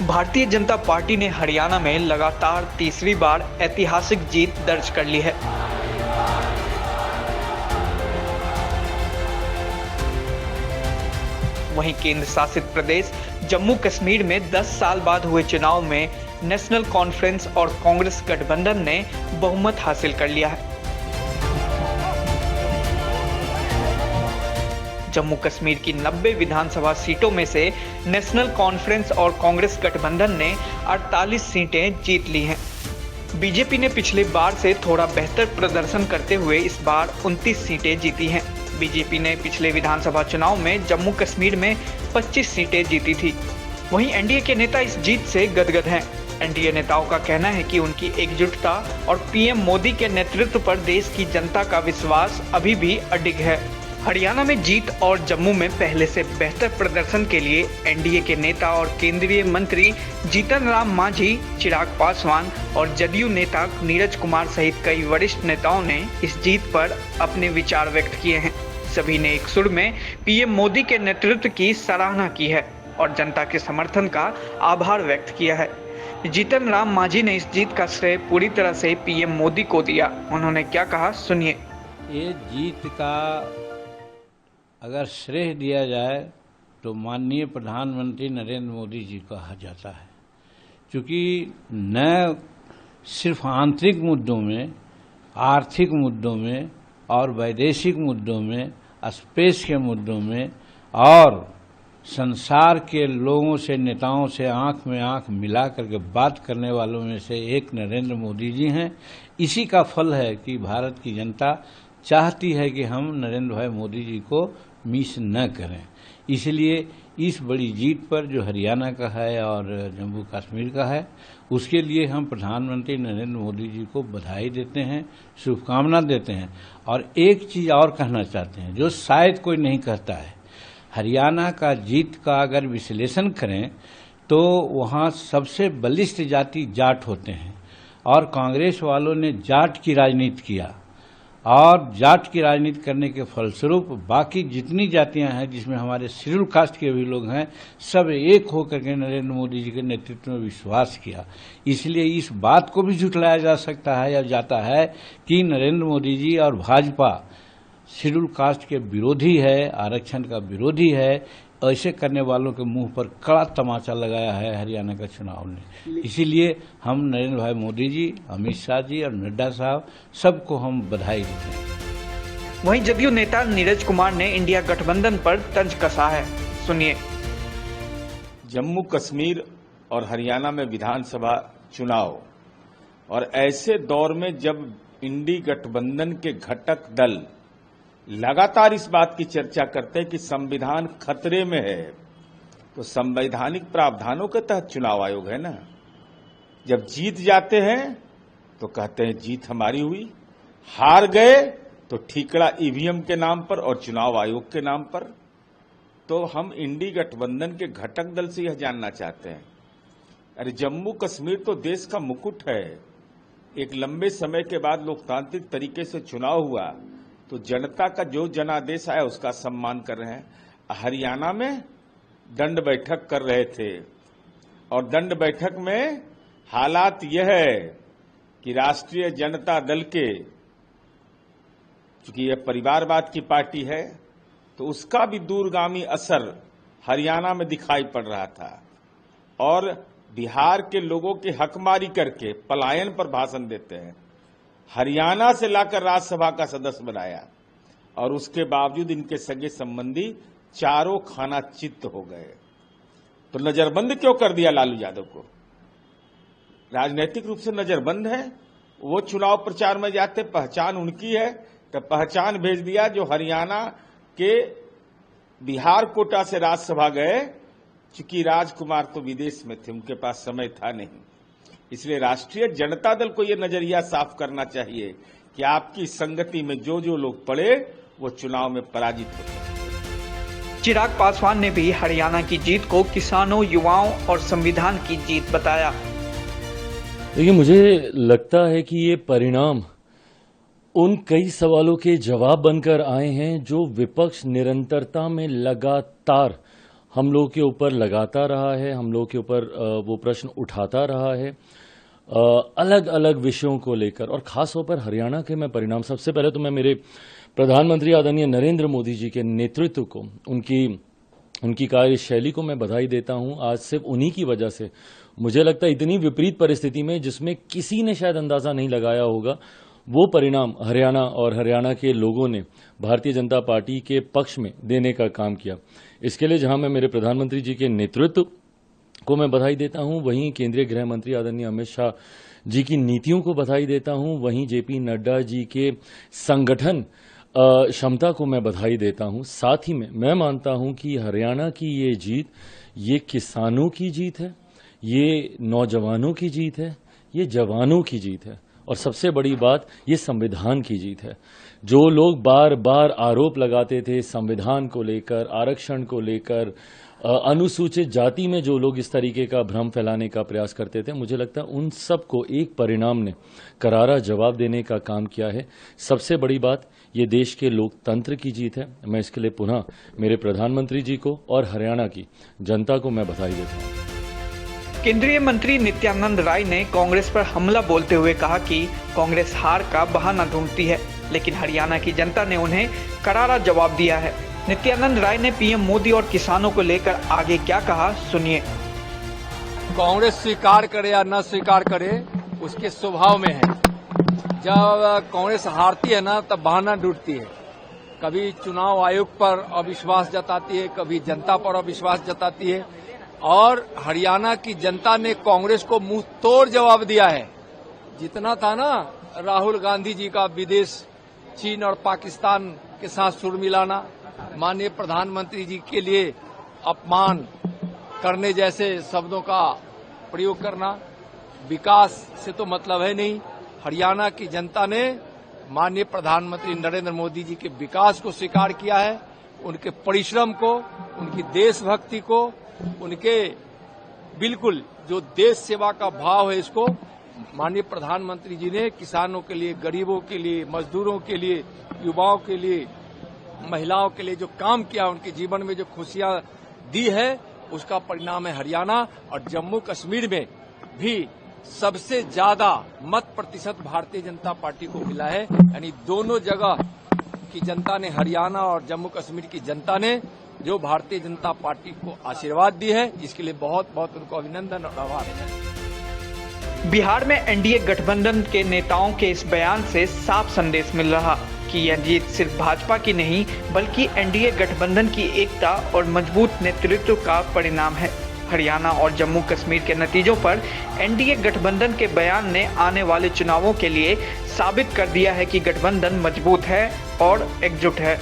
Bharatiya Janata party ने हरियाणा में लगातार तीसरी बार ऐतिहासिक जीत दर्ज कर ली है। वहीं केंद्र शासित प्रदेश जम्मू कश्मीर में 10 साल बाद हुए चुनाव में नेशनल कॉन्फ्रेंस और कांग्रेस गठबंधन ने बहुमत हासिल कर लिया है। जम्मू कश्मीर की 90 विधानसभा सीटों में से नेशनल कॉन्फ्रेंस और कांग्रेस गठबंधन ने 48 सीटें जीत ली हैं। बीजेपी ने पिछली बार से थोड़ा बेहतर प्रदर्शन करते हुए इस बार 29 सीटें जीती हैं। बीजेपी ने पिछले विधानसभा चुनाव में जम्मू कश्मीर में 25 सीटें जीती थी। वहीं एनडीए के नेता इस जीत से गदगद हैं। एनडीए नेताओं का कहना है कि उनकी एकजुटता और पीएम मोदी के नेतृत्व पर देश की जनता का विश्वास अभी भी अडिग है। हरियाणा में जीत और जम्मू में पहले से बेहतर प्रदर्शन के लिए एनडीए के नेता और केंद्रीय मंत्री जीतन राम मांझी, चिराग पासवान और जदयू नेता नीरज कुमार सहित कई वरिष्ठ नेताओं ने इस जीत पर अपने विचार व्यक्त किए हैं। सभी ने एक सुर में पीएम मोदी के नेतृत्व की सराहना की है और जनता के समर्थन का आभार व्यक्त किया है। जीतन राम मांझी ने इस जीत का श्रेय पूरी तरह से पीएम मोदी को दिया। उन्होंने क्या कहा, सुनिए। ये जीत का अगर श्रेय दिया जाए तो माननीय प्रधानमंत्री नरेंद्र मोदी जी को कहा जाता है, क्योंकि न सिर्फ आंतरिक मुद्दों में, आर्थिक मुद्दों में और वैदेशिक मुद्दों में, स्पेस के मुद्दों में और संसार के लोगों से, नेताओं से आंख में आंख मिला करके बात करने वालों में से एक नरेंद्र मोदी जी हैं। इसी का फल है कि भारत की जनता चाहती है कि हम नरेंद्र भाई मोदी जी को मिस न करें। इसलिए इस बड़ी जीत पर जो हरियाणा का है और जम्मू कश्मीर का है, उसके लिए हम प्रधानमंत्री नरेंद्र मोदी जी को बधाई देते हैं, शुभकामना देते हैं। और एक चीज और कहना चाहते हैं जो शायद कोई नहीं कहता है। हरियाणा का जीत का अगर विश्लेषण करें तो वहाँ सबसे बलिष्ठ जाति जाट होते हैं और कांग्रेस वालों ने जाट की राजनीति किया और जाट की राजनीति करने के फलस्वरूप बाकी जितनी जातियां हैं, जिसमें हमारे शेड्यूल कास्ट के भी लोग हैं, सब एक होकर के नरेंद्र मोदी जी के नेतृत्व में विश्वास किया। इसलिए इस बात को भी झुठलाया जा सकता है या जाता है कि नरेंद्र मोदी जी और भाजपा शेड्यूल कास्ट के विरोधी है, आरक्षण का विरोधी है। ऐसे करने वालों के मुंह पर कड़ा तमाचा लगाया है हरियाणा का चुनाव ने। इसीलिए हम नरेंद्र भाई मोदी जी, अमित शाह जी और नड्डा साहब सबको हम बधाई देते हैं। वहीं जदयू नेता नीरज कुमार ने इंडिया गठबंधन पर तंज कसा है, सुनिए। जम्मू कश्मीर और हरियाणा में विधानसभा चुनाव और ऐसे दौर में जब इंडी गठबंधन के घटक दल लगातार इस बात की चर्चा करते हैं कि संविधान खतरे में है, तो संवैधानिक प्रावधानों के तहत चुनाव आयोग है ना। जब जीत जाते हैं तो कहते हैं जीत हमारी हुई, हार गए तो ठीकड़ा ईवीएम के नाम पर और चुनाव आयोग के नाम पर। तो हम इंडी गठबंधन के घटक दल से यह जानना चाहते हैं, अरे जम्मू कश्मीर तो देश का मुकुट है। एक लंबे समय के बाद लोकतांत्रिक तरीके से चुनाव हुआ तो जनता का जो जनादेश आया उसका सम्मान कर रहे हैं। हरियाणा में दंड बैठक कर रहे थे और दंड बैठक में हालात यह है कि राष्ट्रीय जनता दल के, चूंकि यह परिवारवाद की पार्टी है, तो उसका भी दूरगामी असर हरियाणा में दिखाई पड़ रहा था और बिहार के लोगों की हकमारी करके पलायन पर भाषण देते हैं। हरियाणा से लाकर राज्यसभा का सदस्य बनाया और उसके बावजूद इनके सगे संबंधी चारों खाना चित्त हो गए। तो नजरबंद क्यों कर दिया लालू यादव को? राजनीतिक रूप से नजरबंद है। वो चुनाव प्रचार में जाते, पहचान उनकी है, तो पहचान भेज दिया। जो हरियाणा के बिहार कोटा से राज्यसभा गए, चूंकि राजकुमार तो विदेश में थे, उनके पास समय था नहीं, इसलिए राष्ट्रीय जनता दल को यह नजरिया साफ करना चाहिए कि आपकी संगति में जो जो लोग पड़े वो चुनाव में पराजित होते हैं। चिराग पासवान ने भी हरियाणा की जीत को किसानों, युवाओं और संविधान की जीत बताया। देखिए, मुझे लगता है कि ये परिणाम उन कई सवालों के जवाब बनकर आए हैं जो विपक्ष निरंतरता में लगातार हम लोग के ऊपर लगाता रहा है, हम लोग के ऊपर वो प्रश्न उठाता रहा है अलग अलग विषयों को लेकर, और खास तौर पर हरियाणा के मैं परिणाम, सबसे पहले तो मैं मेरे प्रधानमंत्री आदरणीय नरेंद्र मोदी जी के नेतृत्व को, उनकी कार्यशैली को मैं बधाई देता हूं। आज सिर्फ उन्हीं की वजह से मुझे लगता है इतनी विपरीत परिस्थिति में जिसमें किसी ने शायद अंदाजा नहीं लगाया होगा, वो परिणाम हरियाणा और हरियाणा के लोगों ने भारतीय जनता पार्टी के पक्ष में देने का काम किया। इसके लिए जहां मैं मेरे प्रधानमंत्री जी के नेतृत्व को मैं बधाई देता हूं, वहीं केंद्रीय गृह मंत्री आदरणीय अमित शाह जी की नीतियों को बधाई देता हूं, वहीं जेपी नड्डा जी के संगठन क्षमता को मैं बधाई देता हूं। साथ ही में मैं मानता हूं कि हरियाणा की ये जीत, ये किसानों की जीत है, ये नौजवानों की जीत है, ये जवानों की जीत है, और सबसे बड़ी बात, ये संविधान की जीत है। जो लोग बार बार आरोप लगाते थे संविधान को लेकर, आरक्षण को लेकर, अनुसूचित जाति में जो लोग इस तरीके का भ्रम फैलाने का प्रयास करते थे, मुझे लगता है उन सबको एक परिणाम ने करारा जवाब देने का काम किया है। सबसे बड़ी बात, ये देश के लोकतंत्र की जीत है। मैं इसके लिए पुनः मेरे प्रधानमंत्री जी को और हरियाणा की जनता को मैं बधाई देता हूं। केंद्रीय मंत्री नित्यानंद राय ने कांग्रेस पर हमला बोलते हुए कहा कि कांग्रेस हार का बहाना ढूंढती है, लेकिन हरियाणा की जनता ने उन्हें करारा जवाब दिया है। नित्यानंद राय ने पीएम मोदी और किसानों को लेकर आगे क्या कहा, सुनिए। कांग्रेस स्वीकार करे या न स्वीकार करे, उसके स्वभाव में है। जब कांग्रेस हारती है ना, तब बहाना ढूंढती है। कभी चुनाव आयोग पर अविश्वास जताती है, कभी जनता पर अविश्वास जताती है, और हरियाणा की जनता ने कांग्रेस को मुंह तोड़ जवाब दिया है। जितना था ना राहुल गांधी जी का विदेश, चीन और पाकिस्तान के साथ सुर मिलाना, माननीय प्रधानमंत्री जी के लिए अपमान करने जैसे शब्दों का प्रयोग करना, विकास से तो मतलब है नहीं। हरियाणा की जनता ने माननीय प्रधानमंत्री नरेंद्र मोदी जी के विकास को स्वीकार किया है, उनके परिश्रम को, उनकी देशभक्ति को, उनके बिल्कुल जो देश सेवा का भाव है, इसको माननीय प्रधानमंत्री जी ने किसानों के लिए, गरीबों के लिए, मजदूरों के लिए, युवाओं के लिए, महिलाओं के लिए जो काम किया, उनके जीवन में जो खुशियां दी है, उसका परिणाम है हरियाणा। और जम्मू कश्मीर में भी सबसे ज्यादा मत प्रतिशत भारतीय जनता पार्टी को मिला है। यानी दोनों जगह की जनता ने, हरियाणा और जम्मू कश्मीर की जनता ने जो भारतीय जनता पार्टी को आशीर्वाद दी है, इसके लिए बहुत बहुत उनको अभिनंदन और आभार है। बिहार में एनडीए गठबंधन के नेताओं के इस बयान से साफ संदेश मिल रहा कि यह जीत सिर्फ भाजपा की नहीं, बल्कि एनडीए गठबंधन की एकता और मजबूत नेतृत्व का परिणाम है। हरियाणा और जम्मू कश्मीर के नतीजों पर एनडीए गठबंधन के बयान ने आने वाले चुनावों के लिए साबित कर दिया है कि गठबंधन मजबूत है और एकजुट है।